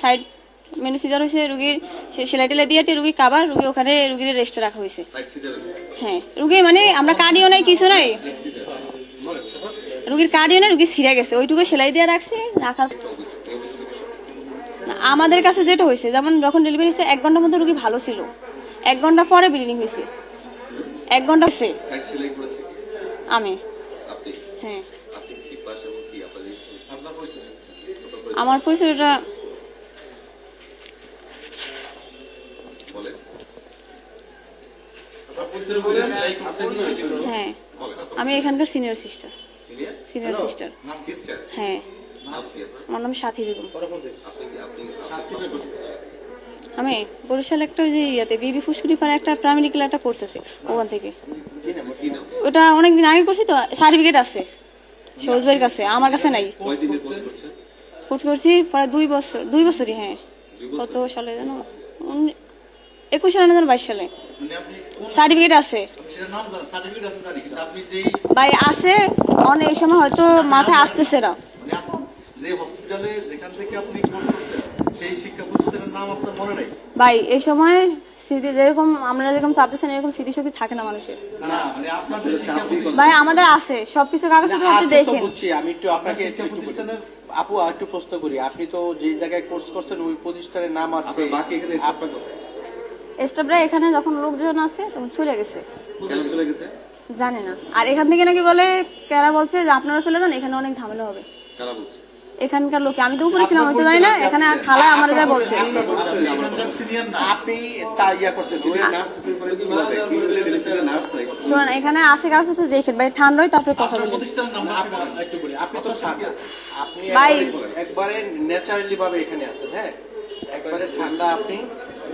Side menu caesar হয়েছে, রুগীর সেলাই টেলাই দিয়ে রুগী কাবার, রুগী ওখানে রুগীর রেস্টে রাখা হয়েছে। হ্যাঁ, রুগী মানে আমরা কার্ডিও নাই, কিছু নাই, রুগীর কার্ডিও নাই, রুগী ছিঁড়ে গেছে, ওইটুকু সেলাই দিয়ে রাখছে। রাখার আমাদের কাছে যেটা হয়েছে, যেমন যখন ডেলিভারি হয়েছে 1 ঘন্টার মধ্যে রুগী ভালো ছিল, 1 ঘন্টা পরে ব্লিডিং হয়েছে, 1 ঘন্টা হয়েছে আমি। হ্যাঁ, আমার পরিচয়টা হ্যাঁ, আমি এখানকার সিনিয়র সিস্টার। হ্যাঁ, আমার নাম সাথী বেগম। আমি বরিশাল একটা যে ইয়াতে বিবি ফুসকুড়ি পাড়া একটা প্রাইমারি ক্লাস একটা কোর্স আছে, ওখান থেকে। ওটা অনেকদিন আগে করছি তো, সার্টিফিকেট আছে সবুজবাইয়ের কাছে, আমার কাছে নাই। কোর্স করছি প্রায় 2 বছরই। হ্যাঁ, কত সালে জানো, 21 সালে না 22 সালে। সার্টিফিকেট আছে ভাই, আছে অনেক সময় হয়তো মাথায় আসতেছে না। ভাই এই সময় স্মৃতি যেরকম আমরা যেরকম চাপতেছেন এরকম স্মৃতিশক্তি থাকে না মানুষের। ভাই আমাদের আছে সবকিছু কাগজপত্র দেখেন। আমি একটু আপনাকে আপু একটু প্রশ্ন করি, আপনি তো যে জায়গায় কোর্স করছেন ওই প্রতিষ্ঠানের নাম আছে, স্টাফরা এখানে যখন লোকজন আছে তখন চলে গেছে, জানে না। আর এখান থেকে নাকি বলে কারা বলছে যে আপনারা চলে যান, এখানে অনেক ঝামেলা হবে। এখানকার লোকে, আমি তো উপরে ছিলাম, আমি তো জানি না, এখানে খালা আমার যা বলছে। শোনেন, এখানে আসে কাজ হচ্ছে যে ভাই ঠান্ডা হয় তারপরে কথা বলি ভাই, একবারে ন্যাচারালি ভাবে এখানে আছেন। হ্যাঁ, একবারে ঠান্ডা। আপনি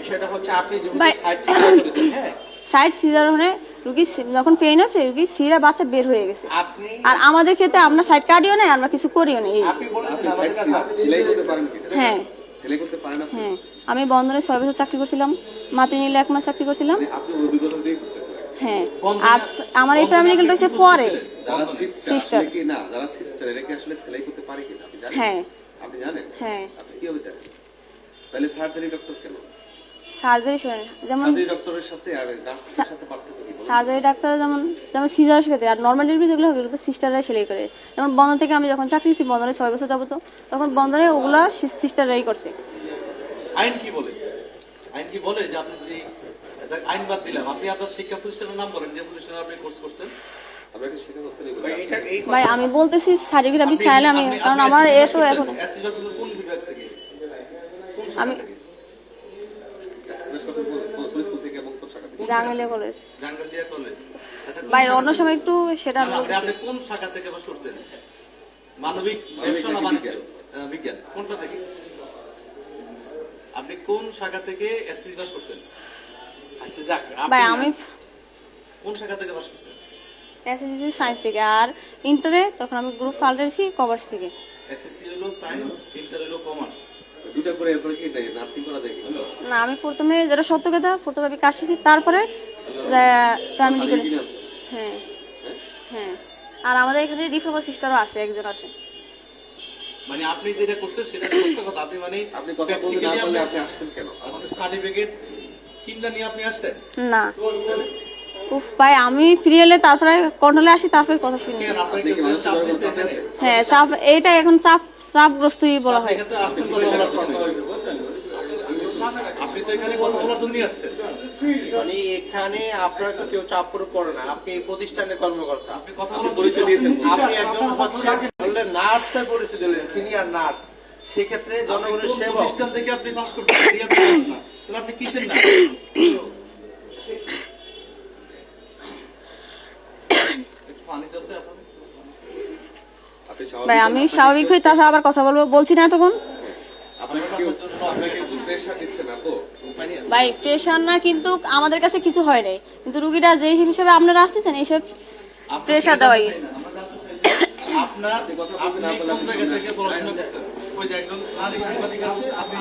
বিষয়টা হচ্ছে আপনি সাইড সিজার করেছেন। হ্যাঁ, সাইড সিজার হলে রুগী যখন পেইন হচ্ছে রুগী সিরা বাচ্চা বের হয়ে গেছে। আর আমাদের ক্ষেত্রে আমরা সাইড কার্ডিও নাই, আমরা কিছু করিও না। হ্যাঁ হ্যাঁ, আমি বন্ধনে 6 বছর চাকরি করছিলাম, মাতৃনীলে 1 মাস চাকরি করছিলাম। হ্যাঁ, আর আমার এই ফ্যামিলি হচ্ছে পরে সিস্টার। হ্যাঁ আপনি জানেন? হ্যাঁ, আপনি কিভাবে জানেন? তাহলে সার্জারি ডক্টর কেন? সার্জারি শুনেন, যেমন সার্জারি ডক্টরের সাথে আর নার্সের সাথে পার্থক্য কি? সার্জারি ডাক্তার যেমন সিজারের সাথে, আর নর্মাল ডেলিভারি যেগুলো হয় ওগুলো তো সিস্টাররাই সেলাই করে। যেমন বন্ধন থেকে আমি যখন চাকরি করছি, বন্ধনে 6 বছর যাবো, তো তখন বন্ধনে ওগুলো সিস্টাররাই করছে। আইন কি বলে? আইন কি বলে যে আপনি যদি আইন বাদ দিলাম, আপনি আপনার শিক্ষা প্রতিষ্ঠানের নাম বলেন যে প্রতিষ্ঠানে আপনি কোর্স করছেন। ভাই আমি বলতেছি সার্টিফিকেট আমি চাইলে আমি, কারণ আমার এ তো এখন কোন বিভাগ থেকে? আমি জাঙ্গালিয়া কলেজ। জাঙ্গালিয়া কলেজ। ভাই অন্য সময় একটু সেটা আপনি কোন শাখা থেকে পাস করছেন? মানবিক, ব্যবসা না বাণিজ্য, বিজ্ঞান, কোনটা থেকে? আপনি কোন শাখা থেকে এসএসসি পাস করছেন? আচ্ছা যাক, ভাই আমি কোন শাখা থেকে পাস করছেন? এসএসসি সায়েন্স থেকে, আর ইন্টারে তখন আমি গ্রুপ পাল্টেছি কমার্স থেকে। এসএসসি হলো সায়েন্স, ইন্টার হলো কমার্স। দুটো করে এরপরে কি নার্সিং করা যায় কি? না, আমি প্রথমে যেটা সত্য কথা, প্রথমে আমি কাজ শিখি, তারপরে প্রাইমারি করে। হ্যাঁ হ্যাঁ, আর আমাদের এখানে ডিপ্লোমা সিস্টারও আছে, একজন আছে। মানে আপনি যেটা করতেন সেটা সত্য কথা। আপনি মানে আপনি কথা বলতে না পারলে আপনি আসছেন কেন? আপনি সার্টিফিকেট কিনটা নিয়ে আপনি আসছেন না? উফ ভাই, আমি ফ্রি হলে তারপরে কন্ট্রোলে আসি, তারপরে কথা শুনি। হ্যাঁ, চাপ, এইটা এখন চাপগ্রস্তই বলা হয়। আপনি তো এখানে কথা বলার জন্য আসছেন। মানে এখানে আপনারা তো কেউ চাপ করে পড়ে না, আপনি প্রতিষ্ঠানের কর্মকর্তা, আপনি কথা বলার পরিচয় দিয়েছেন। আপনি একজন বললেন নার্সের পরিচয় দিলেন, সিনিয়র নার্স। সেক্ষেত্রে জনগণের সেবা প্রতিষ্ঠান থেকে আপনি পাস করছেন না, তাহলে আপনি কিসের না? ভাই আমি স্বাভাবিক হই, তাছাড়া আবার কথা বলবো বলছি না তখন। ভাই প্রেশার না, কিন্তু আমাদের কাছে কিছু হয় নাই, কিন্তু রুগীরা যে হিসেবে আপনারা আসতেছেন এইসব প্রেশার দেওয়াই। আপনার আপনি কোন জায়গা থেকে পড়াশোনা করছেন? ওই যে একজন নারী সাংবাদিক আছে, আপনি